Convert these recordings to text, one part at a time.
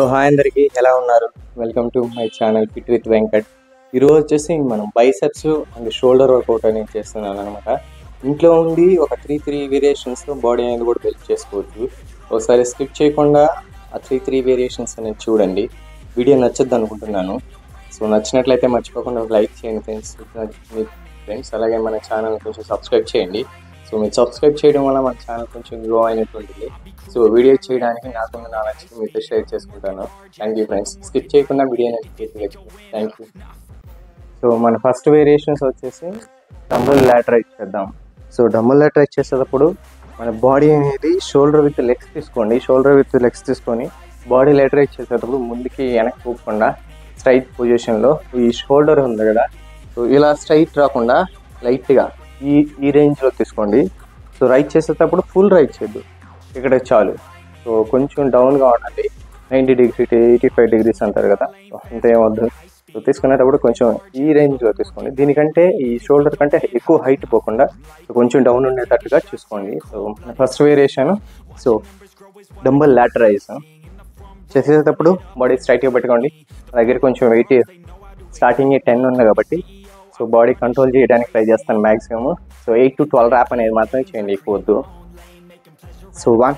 Hi అందరికి ఎలా ఉన్నారు? Welcome to my channel fit with Venkat. ఈరోజు వచ్చేసి మనం బైసెప్స్ అండ్ షోల్డర్ వర్కౌట్ అనేది చేస్తున్నాను అనమాట. ఇంట్లో ఉండి ఒక త్రీ వేరియేషన్స్తో బాడీ అనేది కూడా బిల్డ్ చేసుకోవచ్చు. ఒకసారి స్కిప్ చేయకుండా ఆ త్రీ వేరియేషన్స్ అనేది చూడండి. వీడియో నచ్చద్దు అనుకుంటున్నాను. సో నచ్చినట్లయితే మర్చిపోకుండా ఒక లైక్ చేయండి ఫ్రెండ్స్. అలాగే మన ఛానల్ కొంచెం సబ్స్క్రైబ్ చేయండి. సో మీరు సబ్స్క్రైబ్ చేయడం వల్ల మన ఛానల్ కొంచెం గ్రో అయినటువంటిది. సో వీడియో చేయడానికి నాకున్న నాలెడ్జ్ మీతో షేర్ చేసుకుంటాను. Thank you friends. స్కిప్ చేయకుండా వీడియో థ్యాంక్ యూ. సో మన ఫస్ట్ వేరియేషన్స్ వచ్చేసి డంబుల్ లాటరైజ్ చేద్దాం. సో డంబుల్ లాటరైజ్ చేసేటప్పుడు మన బాడీ అనేది షోల్డర్ విత్ లెగ్స్ తీసుకొని బాడీ లాటరైజ్ చేసేటప్పుడు ముందుకి వెనక్కి పోకుండా స్ట్రైట్ పొజిషన్లో ఈ షోల్డర్ ఉంది కదా, సో ఇలా స్ట్రైట్ రాకుండా లైట్గా ఈ రేంజ్లో తీసుకోండి. సో రైట్ చేసేటప్పుడు ఫుల్ రైట్ చేయద్దు, ఇక్కడ చాలు. సో కొంచెం డౌన్గా ఉండండి. 90 డిగ్రీ 85 డిగ్రీస్ అంటారు కదా, అంతే ఏమవుద్దు. సో తీసుకునేటప్పుడు కొంచెం ఈ రేంజ్లో తీసుకోండి. దీనికంటే ఈ షోల్డర్ కంటే ఎక్కువ హైట్ పోకుండా కొంచెం డౌన్ ఉండేటట్టుగా చూసుకోండి. So first variation so dumbbell lateral raise చేసేటప్పుడు బాడీ స్ట్రైట్గా పెట్టుకోండి. దగ్గర కొంచెం వెయిట్ స్టార్టింగ్ 10 ఉంది కాబట్టి సో బాడీ కంట్రోల్ చేయడానికి ట్రై చేస్తాను మ్యాక్సిమమ్. సో 8 to 12 ర్యాప్ అనేది మాత్రమే చేయండి, ఎక్కువ వద్దు. సో 1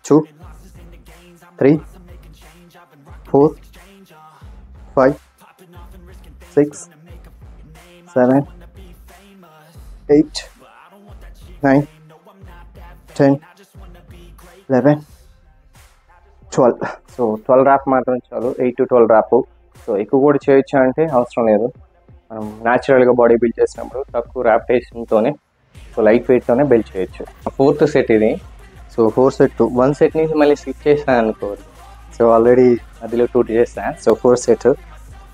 2 3 4 5 6 7 8 9 10 11 12. సో 12 ర్యాప్ మాత్రం చాలు, 8 to 12 ర్యాప్. సో ఎక్కువ కూడా చేయొచ్చు అంటే అవసరం లేదు. మనం న్యాచురల్గా బాడీ బిల్డ్ చేసినప్పుడు తక్కువ ర్యాపిటేషన్తోనే సో లైట్ వెయిట్తోనే బిల్డ్ చేయొచ్చు. 4th సెట్ ఇది. సో 4 సెట్ 1 సెట్ నుంచి మళ్ళీ స్కిప్ చేసాను అనుకోరు. సో ఆల్రెడీ అదిలో 2 చేస్తాను. So 4 set.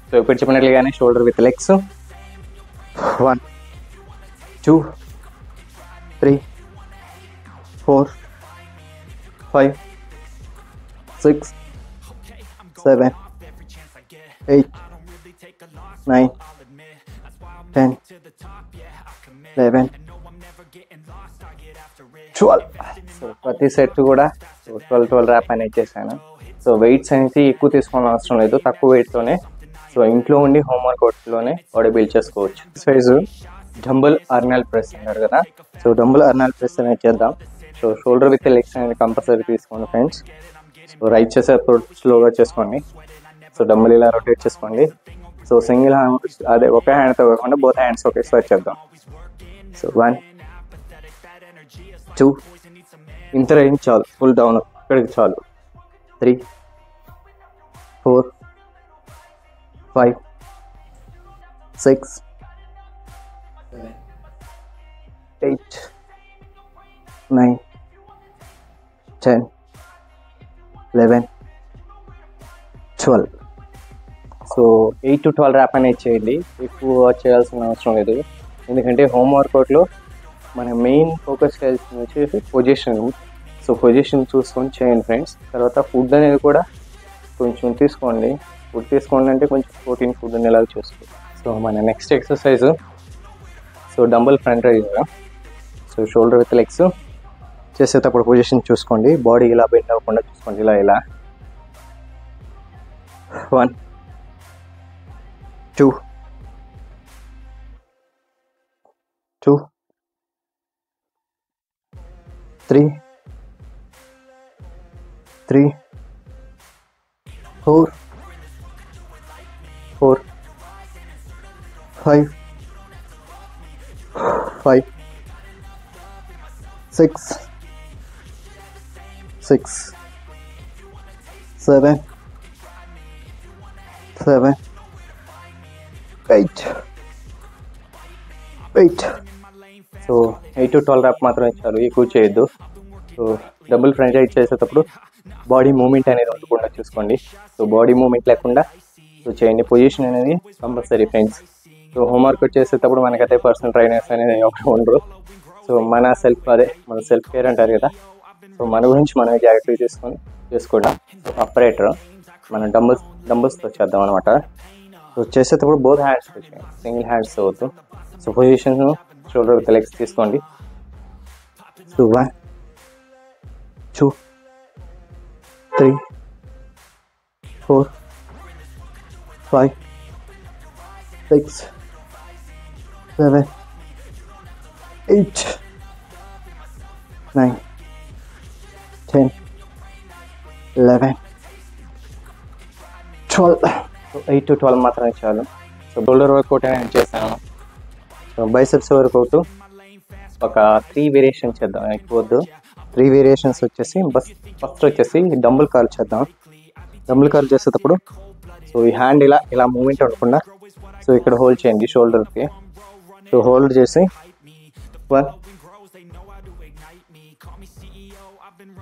సో ఇప్పుడు చెప్పినట్లుగానే షోల్డర్ విత్ లెగ్స్ 1 2 3 4 5 6 7 8 9 10 11 12. సో ప్రతి సెట్ కూడా 12 ర్యాప్ అనేది చేశాను. సో వెయిట్స్ అనేది ఎక్కువ తీసుకోవాల్సిన అవసరం లేదు, తక్కువ వెయిట్తోనే సో ఇంట్లో ఉండి హోమ్ వర్కౌట్లోనే బాడీ బిల్డ్ చేసుకోవచ్చు. సైజు డంబుల్ ఆర్నాల్డ్ ప్రెస్ అంటారు కదా, సో డంబుల్ ఆర్నాల్డ్ ప్రెస్ అనేది చేద్దాం. సో షోల్డర్ విత్ లెగ్స్ అనేది కంపల్సరీ తీసుకోండి ఫ్రెండ్స్. సో రైట్ చేసేటప్పుడు స్లోగా చేసుకోండి. సో డంబుల్ ఇలా రొటేట్ చేసుకోండి. సో సింగిల్ హ్యాండ్ అదే ఒక హ్యాండ్తో కాకుండా బోత్ హ్యాండ్స్ ఒకేసారి చేద్దాం. సో 1 2 ఇంత రేంజ్ చాలు, ఫుల్ డౌన్ ఇక్కడికి చాలు. 3 4 5 6 8 9 10 11 12. సో 8 to 12 ర్యాప్ అనేది చేయండి, ఎక్కువ చేయాల్సిన అవసరం లేదు. ఎందుకంటే హోమ్ వర్కౌట్లో మన మెయిన్ ఫోకస్ చేయాల్సింది వచ్చేసి పొజిషన్. సో పొజిషన్ చూసుకొని చేయండి ఫ్రెండ్స్. తర్వాత ఫుడ్ అనేది కూడా కొంచెం తీసుకోండి. ఫుడ్ తీసుకోండి అంటే కొంచెం ప్రోటీన్ ఫుడ్ ఉండేలాగా చూసుకోండి. సో మన next exercise so dumbbell front raise. So shoulder with legs చేసేటప్పుడు పొజిషన్ చూసుకోండి, బాడీ ఇలా బెండ్ అవ్వకుండా చూసుకోండి. ఇలా 1 2 2 3 3 4 4 5 5 6 6 7 7 8 8. సో 8 to 12 ర్యాప్ మాత్రం చాలు, ఎక్కువ చేయొద్దు. సో డబుల్ ఫ్రంట్ రైజ్ చేసేటప్పుడు బాడీ మూమెంట్ అనేది ఉండకుండా చూసుకోండి. సో బాడీ మూమెంట్ లేకుండా సో చేయండి. పొజిషన్ అనేది compulsory friends. So home workout చేసేటప్పుడు మనకైతే పర్సనల్ ట్రైనర్స్ అనేది ఎవరు ఉండరు. సో మన సెల్ఫ్ కేర్ అంటారు కదా, సో మన గురించి మనమే జాగ్రత్తగా చేసుకోవడం. సో ఆపరేటర్ మనం డంబుల్స్తో చేద్దాం అనమాట. సో చేసేటప్పుడు బోత్ హ్యాండ్స్ చేయండి, సింగిల్ హ్యాండ్స్ అవుతూ. So position shoulder with legs తీసుకోండి. So 1 2 3 4, 5, 6, 7, 8, 9, 10, 11, 12. సో 8 to 12 మాత్రమే చాలు. సో షోల్డర్ వర్కౌట్ నేను చేశాను. సో బైసెప్స్ వర్కౌట్ ఒక 3 వేరియేషన్స్ చేద్దాం, ఎక్కువ వద్దు. 3 వేరియేషన్స్ వచ్చేసి ఫస్ట్ వచ్చేసి డంబుల్ కర్ల్ చేద్దాం. డంబుల్ కర్ల్ చేసేటప్పుడు సో ఈ హ్యాండ్ ఇలా మూమెంట్ ఉండకుండా సో ఇక్కడ హోల్డ్ చేయండి షోల్డర్కి. సో హోల్డ్ చేసి 1,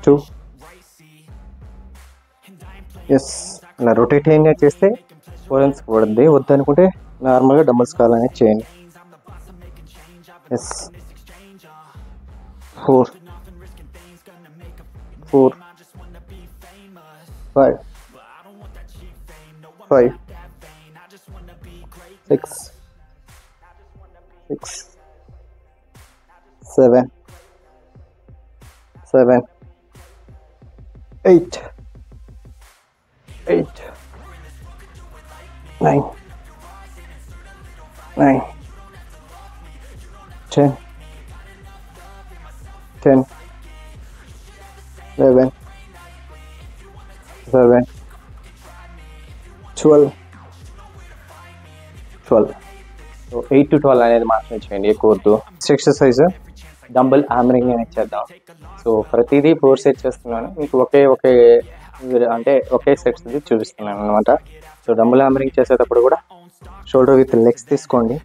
2, ఎస్ ఇలా రొటేట్ అయినా చేస్తే ఫోరెన్స్ పడుద్ది. వద్దనుకుంటే నార్మల్గా డంబుల్స్ కర్ల్ అనేది చేయండి. ఎస్ 4, 4, 5, 5, 6, 6, 7, 7, 8, 8, 9, 9, 10, 10, 11, 11, 12, 12. సో 8 to 12 అనేది మాత్రమే చేయండి, ఎక్కువ వద్దు. నెక్స్ట్ ఎక్సర్సైజ్ డంబుల్ హ్యామరింగ్ అనేది చేద్దాం. సో ప్రతిదీ 4 సెట్స్ చేస్తున్నాను, మీకు ఒకే సెట్స్ చూపిస్తున్నాను అనమాట. సో డంబుల్ హ్యామరింగ్ చేసేటప్పుడు కూడా షోల్డర్ విత్ లెగ్స్ తీసుకోండి.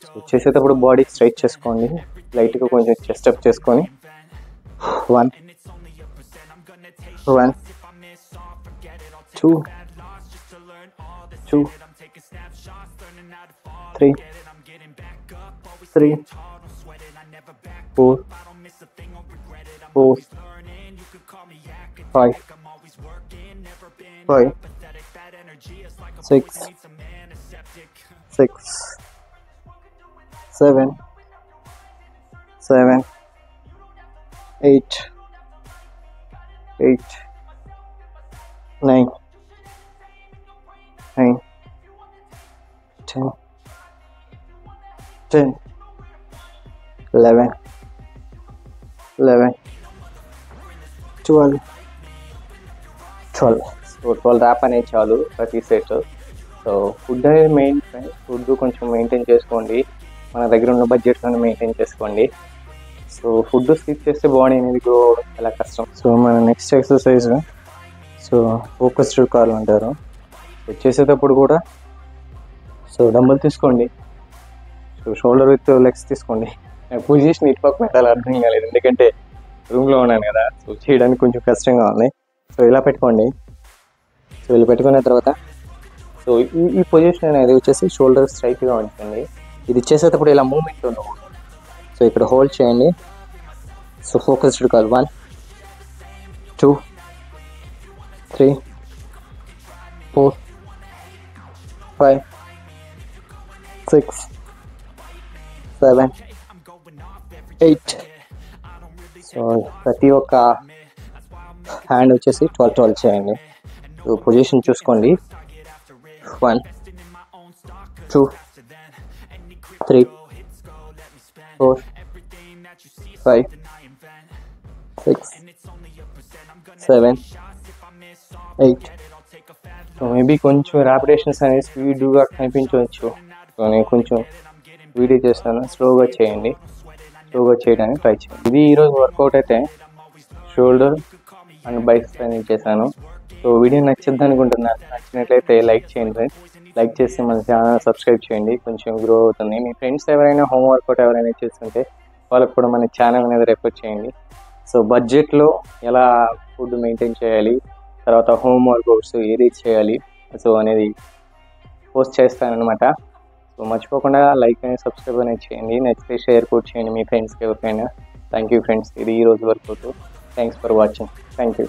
సో చేసేటప్పుడు బాడీ స్ట్రైట్ చేసుకోండి, లైట్గా కొంచెం చెస్ట్ అప్ చేసుకొని 1, 1, 2, 2, 3, 3, 4, 4, 5, 5, 6, 6, 7, 7, 8, 8, 9, 9, 10, 10, 11, 11, 12, 12. సో 12 ర్యాప్ అనేది చాలు ప్రతి సెట్. సో ఫుడ్ అనేది ఫుడ్ కొంచెం మెయింటైన్ చేసుకోండి, మన దగ్గర ఉన్న బడ్జెట్లోనే మెయింటైన్ చేసుకోండి. సో ఫుడ్ స్కిప్ చేస్తే బాడీ అనేది గ్రో అవ్వడం చాలా కష్టం. సో మన next exercise so focused curl అంటారు. సో చేసేటప్పుడు కూడా సో డంబుల్ తీసుకోండి, సో షోల్డర్ విత్ లెగ్స్ తీసుకోండి. పొజిషన్ ఇటు పక్క పెట్టాలి అర్థం కాలేదు, ఎందుకంటే రూమ్లో ఉన్నాను కదా, సో చేయడానికి కొంచెం కష్టంగా ఉంది. సో ఇలా పెట్టుకోండి. సో ఇలా పెట్టుకున్న తర్వాత సో ఈ పొజిషన్ అనేది వచ్చేసి షోల్డర్ స్ట్రైట్గా ఉంచండి. ఇది చేసేటప్పుడు ఇలా మూమెంట్ ఉండవు. సో ఇక్కడ హోల్డ్ చేయండి. So focused curl 1, 2, 3, 4, 5, 6, 7, 8. సో ప్రతి ఒక్క హ్యాండ్ వచ్చేసి 12, 12 చేయండి. సో పొజిషన్ చూసుకోండి. 1, 2, 3, 4, 5, 6, 7, 8. సో మేబీ కొంచెం ర్యాపిడేషన్స్ అనేది స్పీడ్గా కనిపించవచ్చు. సో నేను కొంచెం వీడియో చేస్తాను, స్లోగా చేయండి, స్లోగా చేయడానికి ట్రై చేయండి. ఇది ఈరోజు వర్కౌట్ అయితే షోల్డర్ అండ్ బైసెప్స్ అనేది చేశాను. సో వీడియో నచ్చింది అనుకుంటున్నాను. నచ్చినట్లయితే లైక్ చేయండి ఫ్రెండ్స్. లైక్ చేసి మన ఛానల్ సబ్స్క్రైబ్ చేయండి, కొంచెం గ్రో అవుతుంది. మీ ఫ్రెండ్స్ ఎవరైనా హోమ్ వర్కౌట్ ఎవరైనా చేస్తుంటే వాళ్ళకు కూడా మన ఛానల్ అనేది రెఫర్ చేయండి. సో బడ్జెట్లో ఎలా ఫుడ్ మెయింటైన్ చేయాలి, తర్వాత హోమ్ వర్కౌట్స్ ఏది చేయాలి సో అనేది పోస్ట్ చేస్తానన్నమాట. సో మర్చిపోకుండా లైక్ అనేది సబ్స్క్రైబ్ అనేది చేయండి, నచ్చితే షేర్ కూడా చేయండి మీ ఫ్రెండ్స్కి ఎవరికైనా. థ్యాంక్ యూ ఫ్రెండ్స్, ఇది ఈరోజు వర్కౌట్. Thanks for watching. Thank you.